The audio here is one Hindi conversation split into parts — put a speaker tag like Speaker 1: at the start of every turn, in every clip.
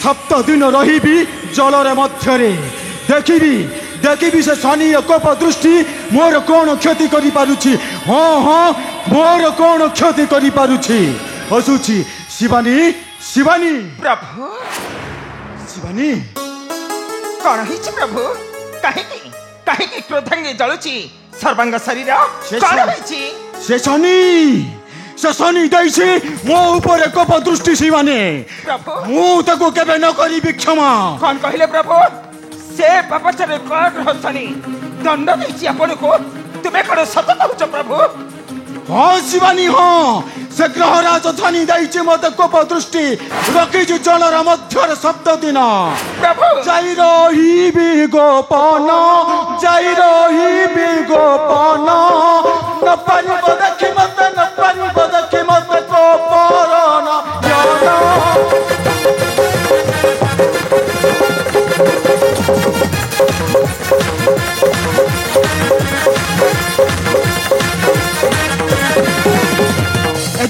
Speaker 1: सप्त दिन रही जलर मध्य देखी देखी से शनि कोप दृष्टि मोर कौन क्षति करि पारुछि। हाँ हाँ मोर कौन क्षति करि पारुछि। हसुछि शिवानी शिवानी
Speaker 2: प्रभु
Speaker 1: शिवानी
Speaker 2: कौन है प्रभु कहीं कहीं क्रोधांगे जलुची सर्वांग शरीर कौन है
Speaker 1: से शनि दैछि मो ऊपर कोप दृष्टि शिवानी
Speaker 2: प्रभु
Speaker 1: मु ताको केबे न करिबि क्षमा।
Speaker 2: कौन कहले प्रभु से पापचर ग्रह शनि दंड दैछि आपन को तुमे कौन सत कहूछ प्रभु।
Speaker 1: हाँ शिवानी हाँ से ग्रहराज शनि दैछि मते कोप दृष्टि रखिछु जलर मध्यर सप्त दिन
Speaker 2: प्रभु
Speaker 1: जाई रहिबि गोपन न पारिब देखि मते कोपरन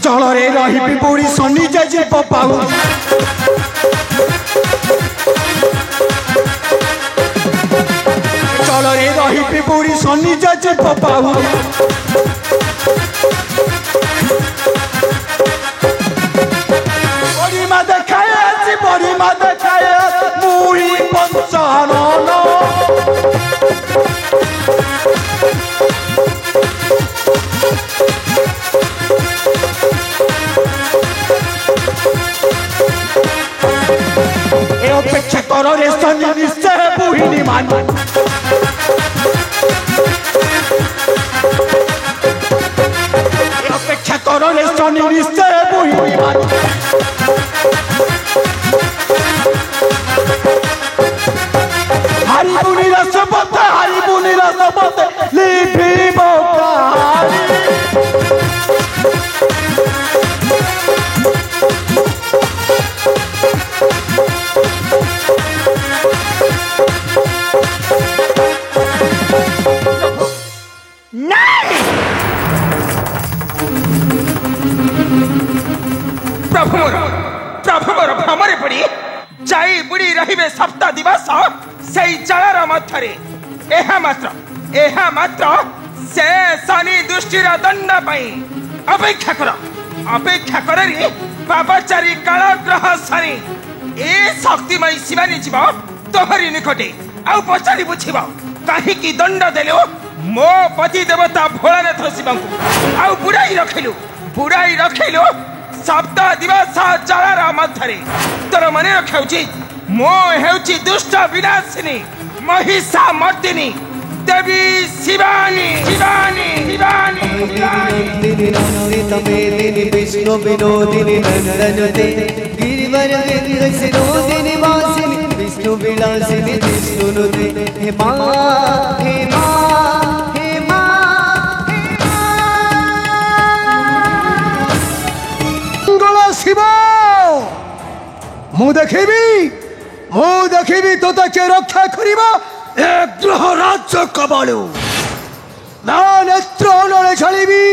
Speaker 1: जलरे रही बुढ़ी शनि जाजी पपाऊ जलरे रही बुढ़ी शनि जाजी पपाऊ बड़ीमा देखाए मुही पंचानन अपेक्षा कर रे शनि निश्चय बुहिनी मान अपेक्षा कर रे शनि निश्चय बुहिनी मान हारी बुनी रसपत लिभिब
Speaker 2: प्रभु मोर भ्रमरे पड़ी जाई बुड़ी रहिबे सप्ताह दिवस से जलर मध्य एहा मात्र से शनि दृष्टिर दंड पाई अपेक्षा कर रे पापचारी कालग्रह शनि ए शक्तिमय शिवानी जीव तोहरी निकटे आउ पचारि बुझिब कहीं की दंड देलो मो पति देवता भोलानाथ शिव को आउ बुड़ाई रखिलु सप्ताह दिवस जलर मध्य तोर मन रखा उचित मो हेउची दुष्ट विनाशिनी महिषा मर्दिनी देवी शिवानी
Speaker 3: विष्णु विनोदिनी नंदनुते गिरिवर विंध्यसिरोदिनी वासिनी विष्णु विलासिनी विष्णुनुते हे मां
Speaker 1: शिव मु देखी तोता के रक्षा करिबा एक ग्रह राज्य कबालु ना नेत्र नले छलिबी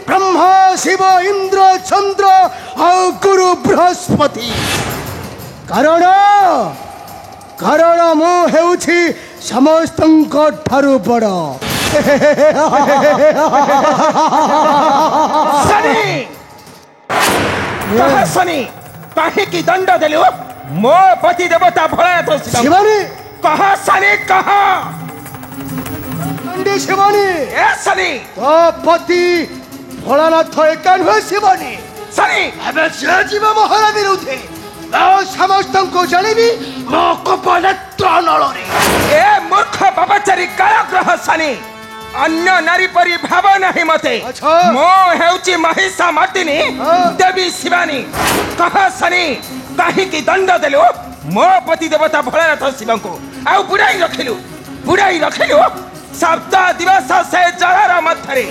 Speaker 1: ब्रह्मा शिव इंद्र चंद्र और गुरु बृहस्पति कारण मु हेउछि समस्तंक ठारु बड़
Speaker 2: शनि कहीं की दंड देलु मो पति देवता भोलानाथ
Speaker 1: शिवानी
Speaker 2: कहा शनि कहा
Speaker 1: शिवानी
Speaker 2: ए शनि
Speaker 1: तो पति भोलानाथ एका नुहे शिवानी
Speaker 2: शनि
Speaker 1: एबे से जीव मोहर विरुद्धे समस्त को जानिबी मो कपनेत्र नलरे
Speaker 2: ए मूर्ख पापचारी कालग्रह शनि अन्य नारी परी भाव नहीं मते मो हेउची महिषा मर्दिनी देवी शिवानी कह शनि कहीं की दंड देलु मो पति देवता भोलानाथ शिव को आउ बुड़ाई रखिलु सप्ताह दिवस से जलर मध्य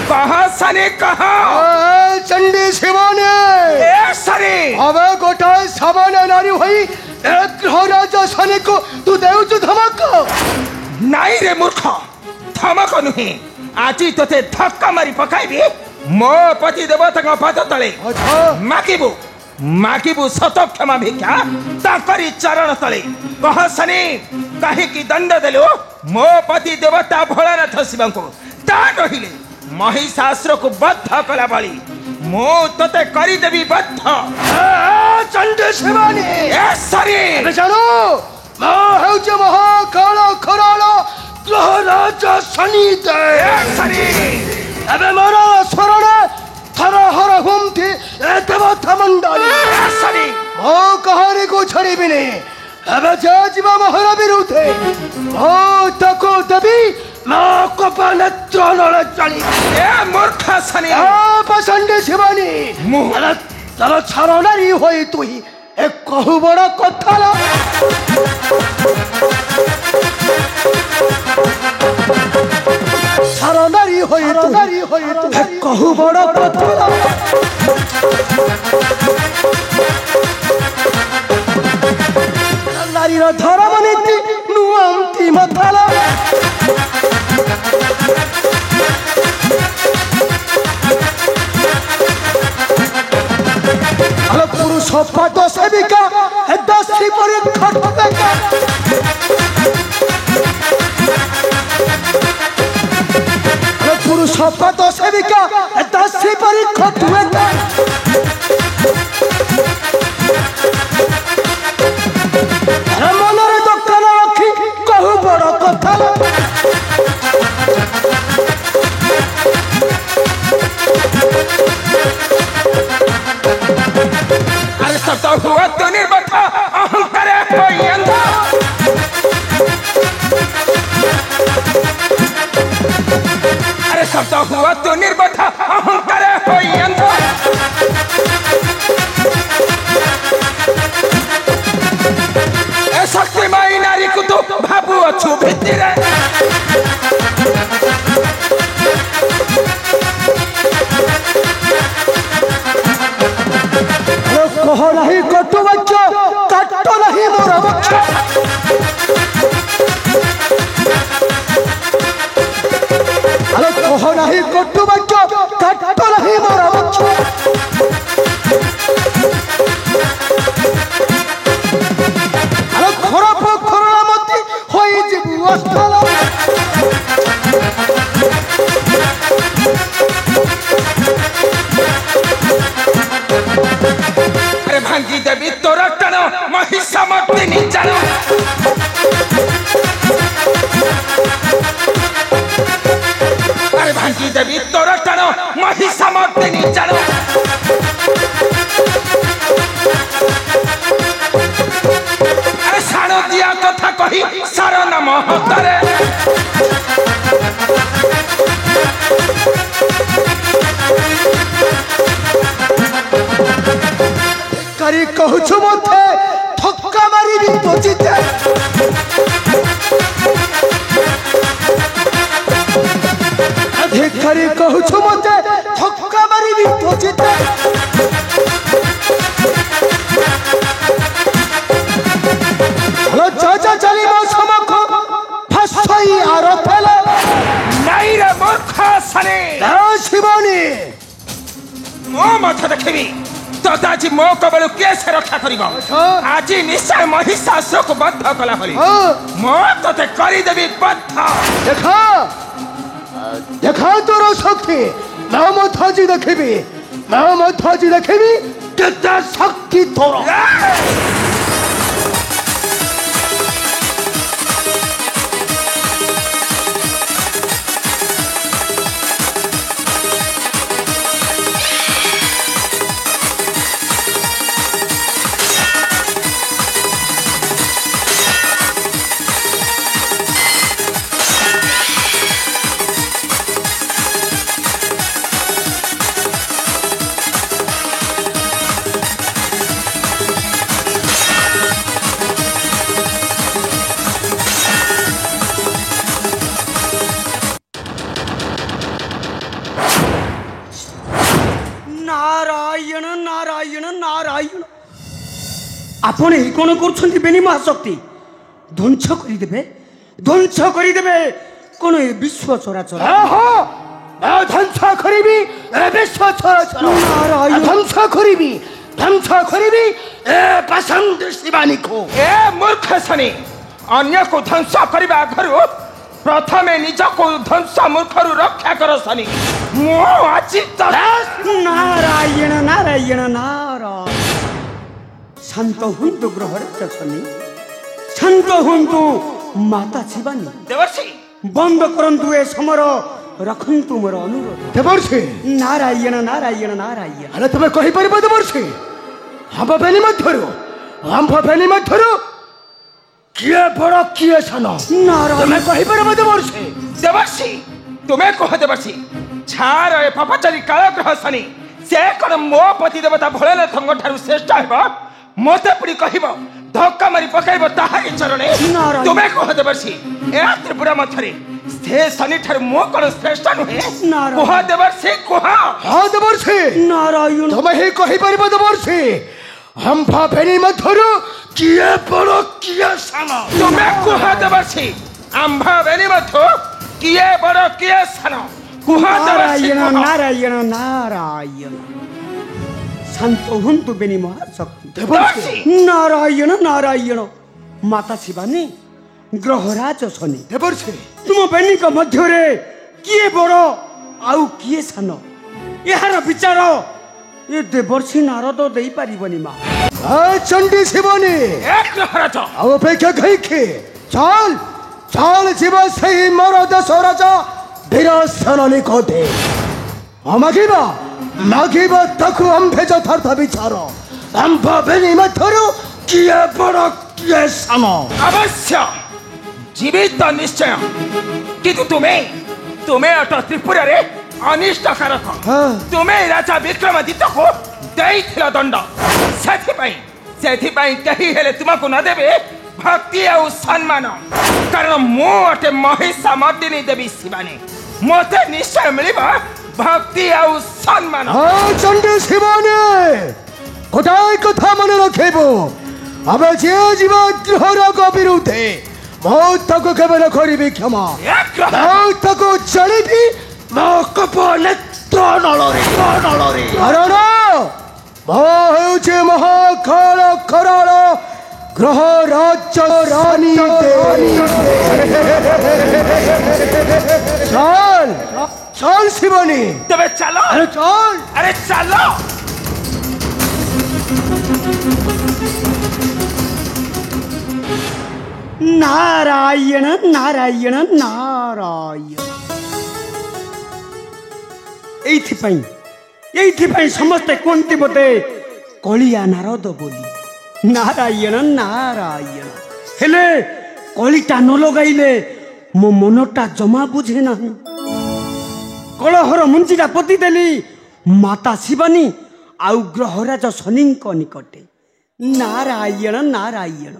Speaker 2: कह शनि कह
Speaker 1: चंडी शिवानी
Speaker 2: ए शनि
Speaker 1: अबे गोटाए सामान्य नारी होई एक ग्रह राजा शनि को तू देउछु धमक
Speaker 2: नाई रे मूर्ख धमक नुहे आज तोते धक्का मारी पकाइबी मो पति देवता पाद तले मागिबु सत क्षमा भिक्षा ताकरी चरण तले कह शनि कहीं दंड देलु मो पति देवता भोलानाथ शिव को ता नहिले महिषासुर को बद्ध कला बली मो तते करी देवी बद्ध
Speaker 4: चंडी शिवानी
Speaker 2: सरी
Speaker 4: जानो मो हेउचे महाकाल खराल ग्रह राजा शनि दे
Speaker 2: सरी
Speaker 4: एबे मोर शरण थर हर हुमती देवता मंडली
Speaker 2: सरी
Speaker 4: मो कहानी को छड़ीबिनी एबे जे जीव मोहर विरुद्धे मो तको देवी मो कपा नेत्र नले चली
Speaker 2: ए मूर्ख शनि
Speaker 4: चंडी शिवानी
Speaker 2: मुहर
Speaker 4: तर छरणारी होई तुही एक कहू बड़ कथा छरणारी होई तुही एक कहू बड़ कथा नारीर धर्म नीति नुआंती मथाला पुरुष पाद सेविका दसी पर खटका पुरुष पाद सेविका दसी पर खटका मनरे दোকান रखी कहू बड़ कथा
Speaker 2: अरे सब तो हुआ तो निर्बत अहंकार कोई अंधा अरे सब तो हुआ तो निर्बत अहंकार कोई अंधा ए शक्ति माई नारी को तो भाबू अच्छू भित्तिरे
Speaker 4: कह नहीं कटु बच्चो काटो नहीं मोर बच्चो अरे कह नहीं कटु बच्चो काटो नहीं मोर बच्चो अरे खराब खरला मती होई जीवु अस्थल
Speaker 2: अरे भांगी देवी तोरा टण महिषा मर्दिनी जान अरे भांगी देवी तोरा टण महिषा मर्दिनी जान अरे साण दिया कथा कही सार नाम हतारे
Speaker 4: करी कहूछु मते ठक्का मारी भी पचिते अधिकारी कहूछु मते ठक्का मारी भी पचिते हेलो चाचा चली मो समख फसई आरथले
Speaker 2: नहीं रे मूर्ख शनि
Speaker 4: शिवानी
Speaker 2: मो मत देखबी दादाजी मो कबल कैसे रक्षा करिबो आज निश्चय महिषासुर को बद्ध कला हली मो तते करी देबी बद्ध
Speaker 4: देखा देखा तोर शक्ति मैं मथाजी देखबी केते शक्ति तोर
Speaker 5: नारायण नारायण नारायण आपण এই কোন করছন্তি বেনি মহাশক্তি ধ্বংস করি দেবে কোন এই বিশ্ব চরাচর
Speaker 4: ধ্বংস করিবি বিশ্ব চরাচর ধ্বংস করিবি ধ্বংস করিবি এ পাষণ্ড শিবানীକୁ
Speaker 2: ଏ ମୂର୍ଖ ଶନି ଅନ୍ୟକୁ ଧ୍ୱଂସ କରିବା ଆଗରୁ ପ୍ରଥମେ ନିଜକୁ ଧ୍ୱଂସ ମୂର୍ଖରୁ ରକ୍ଷା କର ଶନି ମୁଁ ଆଜି
Speaker 5: ନାରାୟଣ ନାରାୟଣ ନାରାୟଣ ଶାନ୍ତ ହୁଅନ୍ତୁ ଗ୍ରହରାଜ ଶନି ଶାନ୍ତ ହୁଅନ୍ତୁ ମାତା ଶିବାନୀ
Speaker 2: ଦେବର୍ଷି
Speaker 5: ବନ୍ଦ କରନ୍ତୁ ଏ ସମର ରଖନ୍ତୁ ମୋର ଅନୁରୋଧ
Speaker 4: ଦେବର୍ଷି
Speaker 5: ନାରାୟଣ ନାରାୟଣ ନାରାୟଣ
Speaker 4: ହେଲେ ତୁମେ କହିପାରିବ ଦେବର୍ଷି ଆମ୍ଭ ବେନି ମଧ୍ୟରୁ କିଏ ବଡ଼ କିଏ ସାନ
Speaker 5: ନାରାୟଣ
Speaker 4: ତୁମେ କହିପାରିବ ଦେବର୍ଷି
Speaker 2: ଦେବର୍ଷି ତୁମେ କୁହ ଦେବର୍ଷି ଛାର ଏ ପାପଚାରୀ କାଳଗ୍ରହ ଶନି ସେ କଣ ମୋ ପତି ଦେବତା ଭୋଳନାଥଙ୍କ ଠାରୁ ଶ୍ରେଷ୍ଠ ହେବ ମୋତେ ପୁଣି କହିବ ଧକ୍କା ମାରି ପକାଇବ ତାହାରି ଚରଣେ
Speaker 5: ନାରାୟଣ।
Speaker 2: ତୁମେ କୁହ ଦେବର୍ଷି ଏ ତ୍ରିପୁରା ମଧ୍ୟରେ ସେ ଶନି ଠାରୁ ମୁଁ କଣ ଶ୍ରେଷ୍ଠ ନୁହେଁ
Speaker 5: ନାରାୟଣ।
Speaker 2: କୁହ ଦେବର୍ଷି କୁହ
Speaker 4: ହଁ ଦେବର୍ଷି
Speaker 5: ନାରାୟଣ
Speaker 4: ତୁମେ ହିଁ କହିପାରିବ ଦେବର୍ଷି ଆମ୍ଭ ବେନି ମଧ୍ୟରୁ କିଏ ବଡ଼ କିଏ ସାନ
Speaker 2: ତୁମେ କୁହ ଦେବର୍ଷି ଆମ୍ଭ ବେନି ମଧ୍ୟ କିଏ ବଡ଼ କିଏ ସାନ କୁହ ଦେବର୍ଷି
Speaker 5: ନାରାୟଣ
Speaker 2: କୁହ।
Speaker 5: ନାରାୟଣ ନାରାୟଣ ଶାନ୍ତ ହୁଅନ୍ତୁ ବେନି ମହାଶକ୍ତି
Speaker 2: ଦେବର୍ଷି
Speaker 5: ନାରାୟଣ ନାରାୟଣ ମାତା ଶିବାନୀ ଗ୍ରହରାଜ ଶନି
Speaker 4: ଦେବର୍ଷି
Speaker 5: ତୁମ ବେନିଙ୍କ ମଧ୍ୟରେ କିଏ ବଡ଼ ଆଉ କିଏ ସାନ ଏହାର ବିଚାର ଏ ଦେବର୍ଷି ନାରଦ ଦେଇପାରିବନି ମା
Speaker 4: ଚଣ୍ଡୀ ଶିବନି
Speaker 2: ଏ ଗ୍ରହରାଜ
Speaker 4: ଆଉ ଅପେକ୍ଷା କାହିଁକି ଚାଲ ଚାଲ ଯିବ ସେହି ମୋର ଦେଶ ରାଜା ବୀରସେନ ନିକଟେ ମାଗିବା ମାଗିବା ତାକୁ ଆମ୍ଭେ ଯଥାର୍ଥ ବିଚାର ଆମ୍ଭ ବେନି ମଧ୍ୟରୁ କିଏ ବଡ଼ କିଏ ସାନ
Speaker 2: ଅବଶ୍ୟ ଜୀବିତ ନିଶ୍ଚୟ କିନ୍ତୁ ତୁମେ ଅଟ ତ୍ରିପୁରାରେ ଅନିଷ୍ଟକାରକ ତୁମେ ରାଜା ବିକ୍ରମାଦିତ୍ୟକୁ ଦେଇଥିଲ ଦଣ୍ଡ ସେଥିପାଇଁ କେହି ହେଲେ ତୁମକୁ ନ ଦେବେ ଭକ୍ତି ଆଉ ସମ୍ମାନ କାରଣ ମୁଁ ଅଟେ ମହିଷା ମର୍ଦିନୀ ଦେବୀ ଶିବାନୀ ମୋତେ ନିଶ୍ଚୟ ମିଳିବ ଭକ୍ତି ଆଉ ସମ୍ମାନ
Speaker 4: ଚଣ୍ଡୀ ଶିବନି ଗୋଟାଏ କଥା ମନେ ରଖିବୁ ଆମେ ଯିଏ ଯିବା ଗ୍ରହରୋଗ ବିରୁଦ୍ଧେ ମୁଁ ତାକୁ କେବେ ନ କରିବି କ୍ଷମା
Speaker 2: ଏ ଗ୍ରହ-
Speaker 4: ମୁଁ ତାକୁ ଜାଣିବି ମୋ କପ ନେତ୍ର ନଳରେ କାରଣ ମୁଁ ହେଉଛି ମହାକାଳ କରାଳ ଗ୍ରହ ରାଜ୍ୟ ରାଣୀ ଚାଲ ଚାଲ ଶିବନି
Speaker 2: ତେବେ ଚାଲ
Speaker 4: ଆରେ ଚାଲ
Speaker 2: ଆରେ ଚାଲ
Speaker 5: ନାରାୟଣ ନାରାୟଣ ନାରାୟଣ ଏଇଥିପାଇଁ ସମସ୍ତେ କୁହନ୍ତି ବୋଧେ କଳିଆ ନାରଦ ବୋଲି ନାରାୟଣ ନାରାୟଣ ହେଲେ କଳିଟା ନ ଲଗାଇଲେ ମୋ ମନଟା ଜମା ବୁଝେ ନାହିଁ କଳହର ମୁଞ୍ଜିଟା ପୋତିଦେଲି ମାତା ଶିବାନୀ ଆଉ ଗ୍ରହରାଜ ଶନିଙ୍କ ନିକଟେ ନାରାୟଣ ନାରାୟଣ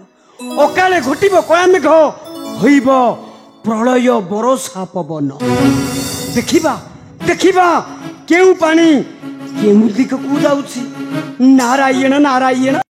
Speaker 5: ଅକାଳେ ଘଟିବ କଳାମେଘ ହୋଇବ ପ୍ରଳୟ ବରଷା ପବନ ଦେଖିବା ଦେଖିବା କେଉଁ ପାଣି କେଉଁ ଦିଗକୁ ଯାଉଛି ନାରାୟଣ ନାରାୟଣ